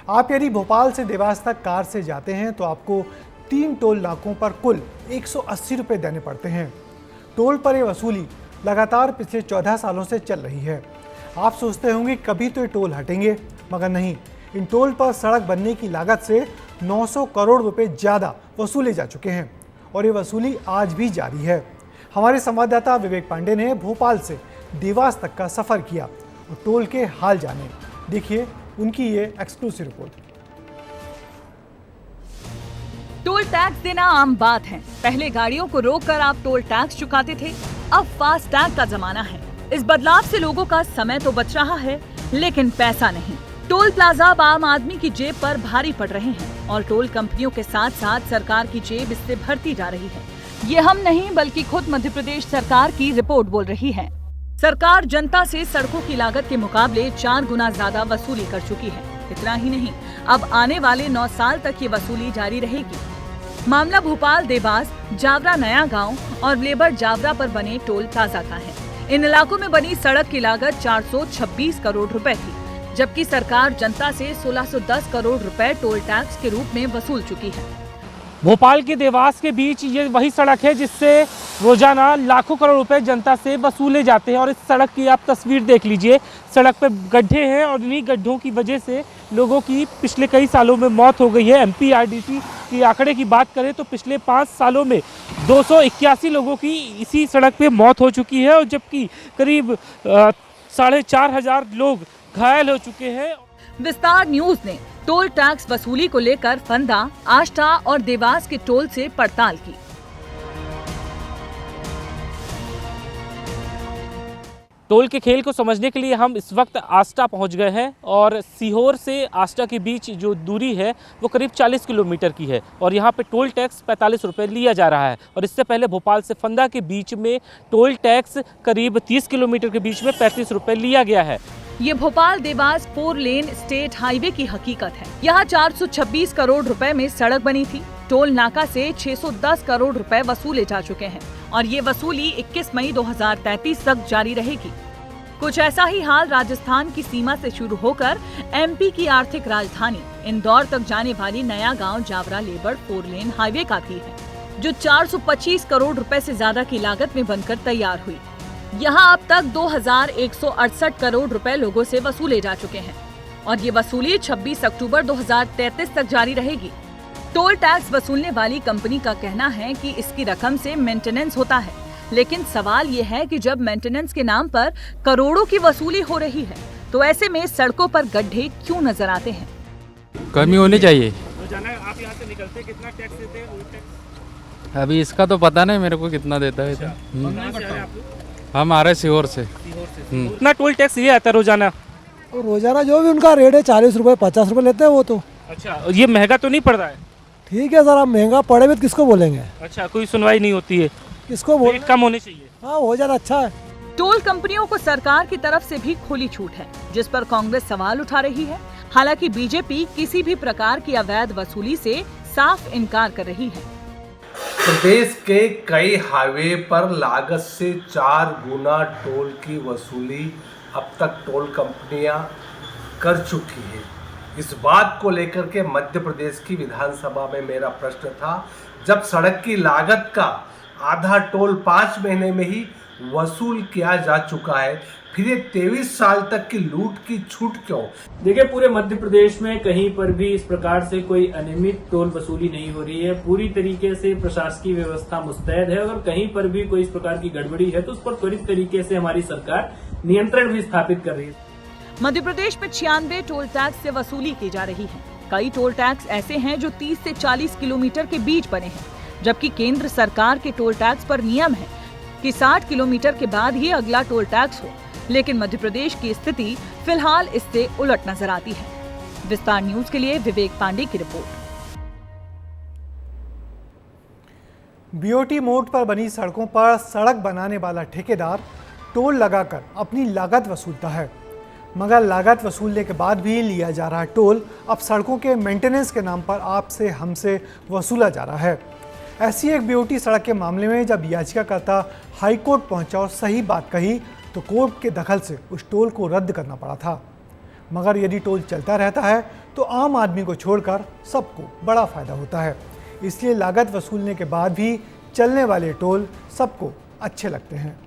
आप यदि भोपाल से देवास तक कार से जाते हैं तो आपको 3 टोल नाकों पर कुल 180 रुपये देने पड़ते हैं। टोल पर यह वसूली लगातार पिछले 14 सालों से चल रही है। आप सोचते होंगे कभी तो ये टोल हटेंगे, मगर नहीं। इन टोल पर सड़क बनने की लागत से 900 करोड़ रुपए ज़्यादा वसूले जा चुके हैं और ये वसूली आज भी जारी है। हमारे संवाददाता विवेक पांडे ने भोपाल से देवास तक का सफ़र किया और टोल के हाल जाने। देखिए उनकी ये एक्सक्लूसिव रिपोर्ट। टोल टैक्स देना आम बात है। पहले गाड़ियों को रोककर आप टोल टैक्स चुकाते थे, अब फास्ट टैग का जमाना है। इस बदलाव से लोगों का समय तो बच रहा है, लेकिन पैसा नहीं। टोल प्लाजा अब आम आदमी की जेब पर भारी पड़ रहे हैं और टोल कंपनियों के साथ साथ सरकार की जेब इससे भरती जा रही है। ये हम नहीं बल्कि खुद मध्य प्रदेश सरकार की रिपोर्ट बोल रही है। सरकार जनता से सड़कों की लागत के मुकाबले 4 गुना ज्यादा वसूली कर चुकी है। इतना ही नहीं, अब आने वाले 9 साल तक ये वसूली जारी रहेगी। मामला भोपाल देवास, जावरा नया गांव और लेबर जावरा पर बने टोल प्लाजा का है। इन इलाकों में बनी सड़क की लागत 426 करोड़ रुपए थी, जबकि सरकार जनता से 1610 करोड़ रुपए टोल टैक्स के रूप में वसूल चुकी है। भोपाल के देवास के बीच ये वही सड़क है जिससे रोजाना लाखों करोड़ रुपए जनता से वसूले जाते हैं। और इस सड़क की आप तस्वीर देख लीजिए, सड़क पे गड्ढे हैं और इन्हीं गड्ढों की वजह से लोगों की पिछले कई सालों में मौत हो गई है। MPRDC के आंकड़े की बात करें तो पिछले 5 सालों में 281 लोगों की इसी सड़क पे मौत हो चुकी है और जबकि करीब 4,500 लोग घायल हो चुके हैं। विस्तार न्यूज ने टोल टैक्स वसूली को लेकर फंदा, आष्टा और देवास के टोल से पड़ताल की। टोल के खेल को समझने के लिए हम इस वक्त आष्टा पहुंच गए हैं और सीहोर से आष्टा के बीच जो दूरी है वो करीब 40 किलोमीटर की है और यहाँ पे टोल टैक्स 45 रुपये लिया जा रहा है। और इससे पहले भोपाल से फंदा के बीच में टोल टैक्स करीब 30 किलोमीटर के बीच में 35 रुपये लिया गया है। ये भोपाल देवास 4 लेन स्टेट हाईवे की हकीकत है। यहाँ 426 करोड़ रुपए में सड़क बनी थी। टोल नाका से 610 करोड़ रुपए वसूले जा चुके हैं और ये वसूली 21 मई 2033 तक जारी रहेगी। कुछ ऐसा ही हाल राजस्थान की सीमा से शुरू होकर MP की आर्थिक राजधानी इंदौर तक जाने वाली नया गांव जावरा लेबर 4 लेन हाईवे का भी है, जो 425 करोड़ रुपए से ज्यादा की लागत में बनकर तैयार हुई। यहाँ अब तक 2168 करोड़ रुपए लोगों से वसूले जा चुके हैं और ये वसूली 26 अक्टूबर 2033 तक जारी रहेगी। टोल टैक्स वसूलने वाली कंपनी का कहना है कि इसकी रकम से मेंटेनेंस होता है, लेकिन सवाल ये है कि जब मेंटेनेंस के नाम पर करोड़ों की वसूली हो रही है तो ऐसे में सड़कों पर गड्ढे क्यों नजर आते हैं? कमी होनी चाहिए। रोजाना आप यहाँ से निकलते कितना टैक्स देते हैं? अभी इसका तो पता नहीं मेरे को कितना देता है। हम आ रहे सीहोर से। कितना टोल टैक्स ये आता है रोजाना? रोजाना जो भी उनका रेट है 40 रुपए 50 रुपए लेते हैं वो तो। अच्छा, ये महंगा तो नहीं पड़ रहा है? ठीक है सर, आप महंगा पड़े भी तो किसको बोलेंगे? अच्छा, कोई सुनवाई नहीं होती है? किसको बोल? कम होने चाहिए। हाँ, हो जाना अच्छा है। टोल कंपनियों को सरकार की तरफ से भी खुली छूट है, जिस पर कांग्रेस सवाल उठा रही है। हालांकि बीजेपी किसी भी प्रकार की अवैध वसूली से साफ इनकार कर रही है। प्रदेश के कई हाईवे पर लागत से 4 गुना टोल की वसूली अब तक टोल कंपनियां कर चुकी है। इस बात को लेकर के मध्य प्रदेश की विधानसभा में मेरा प्रश्न था, जब सड़क की लागत का आधा टोल 5 महीने में ही वसूल किया जा चुका है, फिर ये 23 साल तक की लूट की छूट क्यों? देखिए, पूरे मध्य प्रदेश में कहीं पर भी इस प्रकार से कोई अनियमित टोल वसूली नहीं हो रही है। पूरी तरीके से प्रशासकीय व्यवस्था मुस्तैद है। अगर कहीं पर भी कोई इस प्रकार की गड़बड़ी है तो उस पर त्वरित तरीके से हमारी सरकार नियंत्रण भी स्थापित कर रही है। मध्य प्रदेश में 96 टोल टैक्स से वसूली की जा रही है। कई टोल टैक्स ऐसे हैं जो 30 से 40 किलोमीटर के बीच बने हैं, जबकि केंद्र सरकार के टोल टैक्स पर नियम है कि 60 किलोमीटर के बाद ही अगला टोल टैक्स हो। लेकिन मध्य प्रदेश की स्थिति फिलहाल इससे उलट नजर आती है। विस्तार न्यूज के लिए विवेक पांडे की रिपोर्ट। BOT मोड पर बनी सड़कों पर सड़क बनाने वाला ठेकेदार टोल लगाकर अपनी लागत वसूलता है, मगर लागत वसूलने के बाद भी लिया जा रहा टोल अब सड़कों के मेंटेनेंस के नाम पर आपसे हमसे वसूला जा रहा है। ऐसी एक BOT सड़क के मामले में जब याचिकाकर्ता हाईकोर्ट पहुंचा और सही बात कही तो कोर्ट के दखल से उस टोल को रद्द करना पड़ा था। मगर यदि टोल चलता रहता है तो आम आदमी को छोड़कर सबको बड़ा फायदा होता है। इसलिए लागत वसूलने के बाद भी चलने वाले टोल सबको अच्छे लगते हैं।